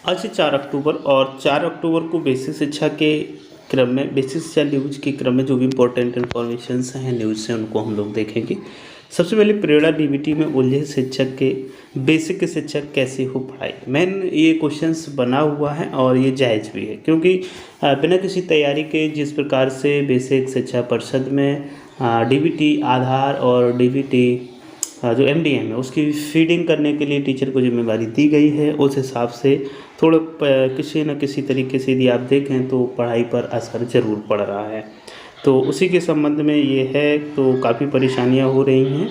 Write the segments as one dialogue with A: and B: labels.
A: आज से 4 अक्टूबर और 4 अक्टूबर को बेसिक शिक्षा के क्रम में बेसिक शिक्षा न्यूज के क्रम में जो भी इम्पोर्टेंट इन्फॉर्मेशंस हैं न्यूज़ से उनको हम लोग देखेंगे। सबसे पहले प्रेरणा डीबीटी में उलझे शिक्षक के बेसिक शिक्षक कैसे हो पढ़ाई। मेन ये क्वेश्चंस बना हुआ है और ये जायज़ भी है क्योंकि बिना किसी तैयारी के जिस प्रकार से बेसिक शिक्षा परिषद में डीबीटी आधार और डीबीटी जो एमडीएम है उसकी फीडिंग करने के लिए टीचर को जिम्मेदारी दी गई है, उस हिसाब से थोड़ा किसी न किसी तरीके से यदि आप देखें तो पढ़ाई पर असर ज़रूर पड़ रहा है। तो उसी के संबंध में ये है, तो काफ़ी परेशानियां हो रही हैं।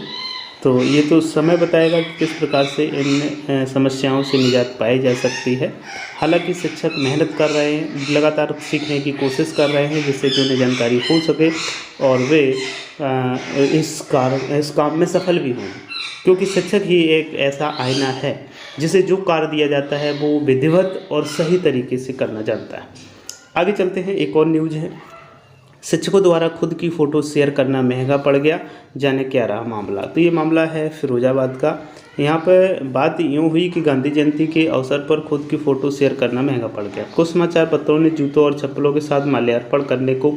A: तो ये तो समय बताएगा कि किस प्रकार से इन समस्याओं से निजात पाई जा सकती है। हालांकि शिक्षक मेहनत कर रहे हैं, लगातार सीखने की कोशिश कर रहे हैं जिससे कि उन्हें जानकारी हो सके और वे इस काम में सफल भी हों, क्योंकि शिक्षक ही एक ऐसा आईना है जिसे जो कार्य दिया जाता है वो विधिवत और सही तरीके से करना जानता है। आगे चलते हैं, एक और न्यूज़ है, शिक्षकों द्वारा खुद की फ़ोटो शेयर करना महंगा पड़ गया, जाने क्या रहा मामला। तो ये मामला है फिरोजाबाद का। यहाँ पर बात यूँ हुई कि गांधी जयंती के अवसर पर खुद की फ़ोटो शेयर करना महंगा पड़ गया। कुछ समाचार पत्रों ने जूतों और चप्पलों के साथ माल्यार्पण करने को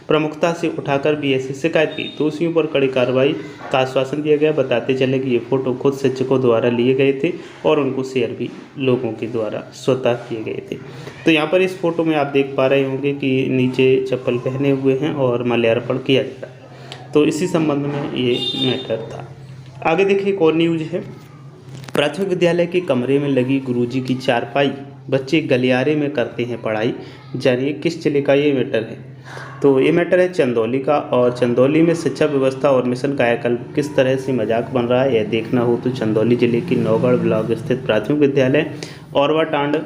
A: प्रमुखता से उठाकर भी ऐसी शिकायत की। दोषियों पर कड़ी कार्रवाई का आश्वासन दिया गया। बताते चले कि ये फ़ोटो खुद शिक्षकों द्वारा लिए गए थे और उनको शेयर भी लोगों के द्वारा स्वतः किए गए थे। तो यहाँ पर इस फोटो में आप देख पा रहे होंगे कि नीचे चप्पल पहने हुए हैं और माल्यार्पण किया जा रहा है। तो इसी संबंध में ये मैटर था। आगे देखिए, एक और न्यूज है, प्राथमिक विद्यालय के कमरे में लगी गुरुजी की चारपाई, बच्चे गलियारे में करते हैं पढ़ाई। जानिए किस जिले का ये मैटर है। तो ये मैटर है चंदौली का, और चंदौली में शिक्षा व्यवस्था और मिशन कायाकल्प किस तरह से मजाक बन रहा है यह देखना हो तो चंदौली जिले की नौगढ़ ब्लॉक स्थित प्राथमिक विद्यालय औरवा टांड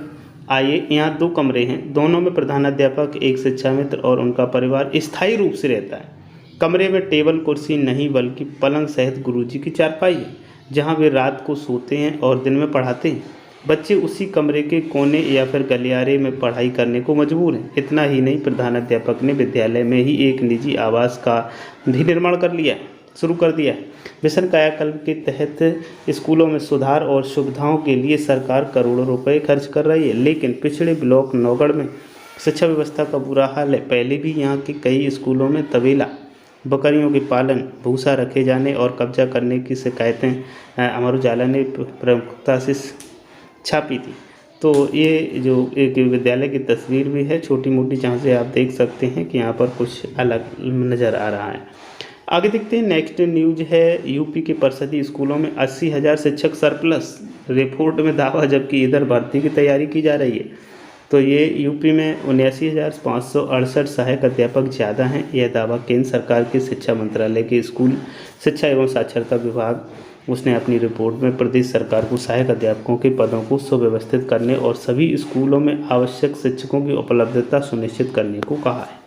A: आइए। यहाँ 2 कमरे हैं, दोनों में प्रधानाध्यापक, एक शिक्षा मित्र और उनका परिवार स्थायी रूप से रहता है। कमरे में टेबल कुर्सी नहीं बल्कि पलंग सहित गुरुजी की चारपाई है, जहाँ वे रात को सोते हैं और दिन में पढ़ाते हैं। बच्चे उसी कमरे के कोने या फिर गलियारे में पढ़ाई करने को मजबूर हैं। इतना ही नहीं, प्रधानाध्यापक ने विद्यालय में ही एक निजी आवास का भी निर्माण शुरू कर दिया है। मिशन कायाकल्प के तहत स्कूलों में सुधार और सुविधाओं के लिए सरकार करोड़ों रुपए खर्च कर रही है, लेकिन पिछड़े ब्लॉक नौगढ़ में शिक्षा व्यवस्था का बुरा हाल है। पहले भी यहाँ के कई स्कूलों में तबेला, बकरियों के पालन, भूसा रखे जाने और कब्जा करने की शिकायतें अमर उजाला ने प्रमुखता से छापी थी। तो ये जो एक विद्यालय की तस्वीर भी है छोटी मोटी, जहाँ से आप देख सकते हैं कि यहाँ पर कुछ अलग नज़र आ रहा है। आगे देखते हैं, नेक्स्ट न्यूज है, यूपी के परिषदीय स्कूलों में 80,000 शिक्षक सरप्लस, रिपोर्ट में दावा, जबकि इधर भर्ती की तैयारी की जा रही है। तो ये यूपी में 79,568 सहायक अध्यापक ज़्यादा हैं। यह दावा केंद्र सरकार के शिक्षा मंत्रालय के स्कूल शिक्षा एवं साक्षरता विभाग उसने अपनी रिपोर्ट में प्रदेश सरकार को सहायक अध्यापकों के पदों को सुव्यवस्थित करने और सभी स्कूलों में आवश्यक शिक्षकों की उपलब्धता सुनिश्चित करने को कहा है।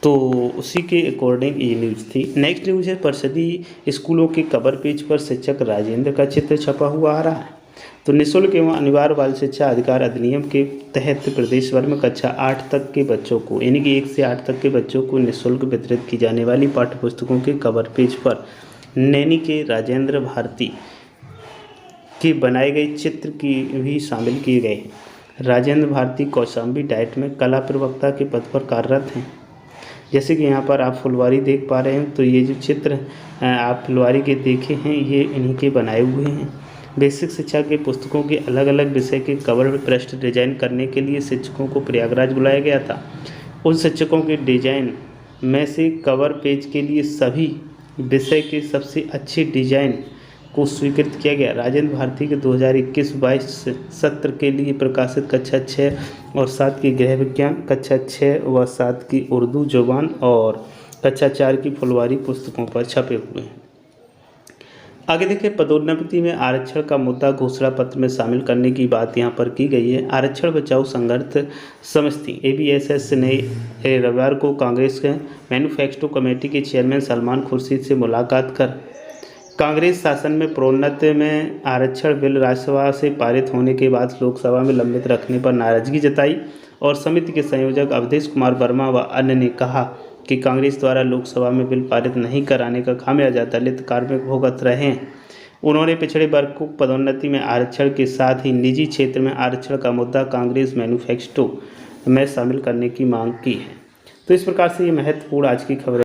A: तो उसी के अकॉर्डिंग ये न्यूज़ थी। नेक्स्ट न्यूज़ है, परिषदीय स्कूलों के कवर पेज पर शिक्षक राजेंद्र का चित्र छपा हुआ आ रहा है। तो निःशुल्क एवं अनिवार्य बाल शिक्षा अधिकार अधिनियम के तहत प्रदेश भर में कक्षा 8 तक के बच्चों को, यानी कि 1 से 8 तक के बच्चों को निःशुल्क वितरित की जाने वाली पाठ्य पुस्तकों के कवर पेज पर नैनी के राजेंद्र भारती के बनाए गए चित्र की भी शामिल किए गए हैं। राजेंद्र भारती कौशाम्बी डाइट में कला प्रवक्ता के पद पर कार्यरत हैं। जैसे कि यहाँ पर आप फुलवारी देख पा रहे हैं, तो ये जो चित्र आप फुलवारी के देखे हैं ये इन्हीं के बनाए हुए हैं। बेसिक शिक्षा के पुस्तकों के अलग अलग विषय के कवर पृष्ठ डिजाइन करने के लिए शिक्षकों को प्रयागराज बुलाया गया था। उन शिक्षकों के डिजाइन में से कवर पेज के लिए सभी विषय के सबसे अच्छे डिजाइन को स्वीकृत किया गया। राजेंद्र भारती के 2021-22 सत्र के लिए प्रकाशित कक्षा 6 और 7 की गृह विज्ञान, कक्षा 6 व 7 की उर्दू जुबान और कक्षा 4 की फुलवारी पुस्तकों पर छपे हुए हैं। आगे देखिए, पदोन्नति में आरक्षण का मुद्दा घोषणा पत्र में शामिल करने की बात यहाँ पर की गई है। आरक्षण बचाओ संघर्ष समिति ABSS ने रविवार को कांग्रेस के मैनिफेस्टो कमेटी के चेयरमैन सलमान खुर्शीद से मुलाकात कर कांग्रेस शासन में प्रोन्नति में आरक्षण बिल राज्यसभा से पारित होने के बाद लोकसभा में लंबित रखने पर नाराजगी जताई। और समिति के संयोजक अवधेश कुमार वर्मा व अन्य ने कहा कि कांग्रेस द्वारा लोकसभा में बिल पारित नहीं कराने का खामियाजा दलित कार्मिक भुगत रहे हैं। उन्होंने पिछड़े वर्ग को पदोन्नति में आरक्षण के साथ ही निजी क्षेत्र में आरक्षण का मुद्दा कांग्रेस मैनिफेस्टो में शामिल करने की मांग की है। तो इस प्रकार से ये महत्वपूर्ण आज की खबर है।